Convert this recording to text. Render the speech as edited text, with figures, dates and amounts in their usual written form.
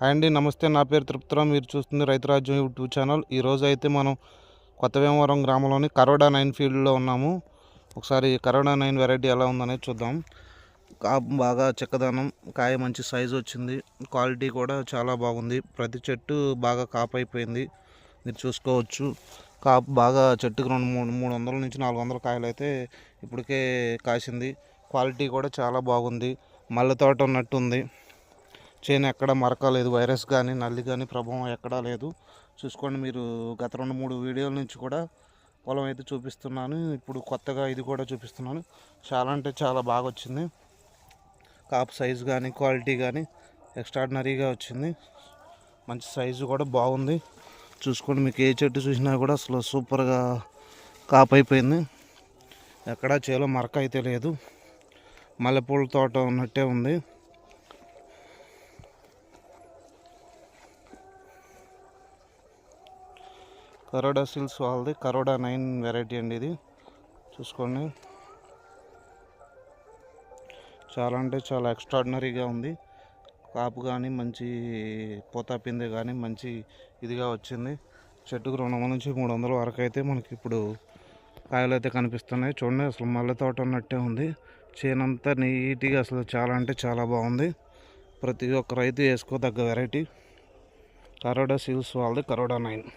Hi అండి, నమస్తే. నా పేరు తిరుపతిరావు. మీరు చూస్తుంది రైతు రాజ్యం యూట్యూబ్ ఛానల్. ఈరోజు అయితే మనం కొత్త వేమవరం గ్రామంలోని కరోడా 9 ఫీల్డ్లో ఉన్నాము. ఒకసారి కరోడా 9 వెరైటీ ఎలా ఉందనేది చూద్దాం. కాపు బాగా చిక్కదనం, కాయ మంచి సైజు వచ్చింది, క్వాలిటీ కూడా చాలా బాగుంది. ప్రతి చెట్టు బాగా కాపు అయిపోయింది, మీరు చూసుకోవచ్చు. కాపు బాగా చెట్టుకు 300 నుంచి 400 కాయలు అయితే ఇప్పటికే కాసింది. క్వాలిటీ కూడా చాలా బాగుంది, మల్లె తోట ఉన్నట్టుంది. చేను ఎక్కడ మరక లేదు, వైరస్ కానీ నల్లి కానీ ప్రభావం ఎక్కడా లేదు. చూసుకోండి మీరు. గత 2-3 వీడియోల నుంచి కూడా పొలం అయితే చూపిస్తున్నాను. ఇప్పుడు కొత్తగా ఇది కూడా చూపిస్తున్నాను. చాలా అంటే చాలా బాగా వచ్చింది. కాపు సైజు కానీ క్వాలిటీ కానీ ఎక్స్ట్రాడినరీగా వచ్చింది. మంచి సైజు కూడా బాగుంది. చూసుకోండి, మీకు ఏ చెట్టు చూసినా కూడా అసలు సూపర్గా కాపు అయిపోయింది. ఎక్కడా చేలో మరక అయితే లేదు. మల్లెపూల తోట ఉన్నట్టే ఉంది. కరోడా సీల్స్ వాళ్ళది కరోడా 9 వెరైటీ అండి ఇది. చూసుకోండి, చాలా అంటే చాలా ఎక్స్ట్రాడినరీగా ఉంది. కాపు కానీ మంచి పూత పిందె కానీ మంచి ఇదిగా వచ్చింది. చెట్టుకు 200 నుంచి 300 వరకు అయితే మనకి ఇప్పుడు కాయలు అయితే కనిపిస్తున్నాయి. చూడండి, అసలు మల్లె తోట ఉన్నట్టే ఉంది. చేనంతా నీట్గా అసలు చాలా అంటే చాలా బాగుంది. ప్రతి ఒక్క రైతు వేసుకోదగ్గ వెరైటీ కరోడా సీల్స్ వాళ్ళది కరోడా 9.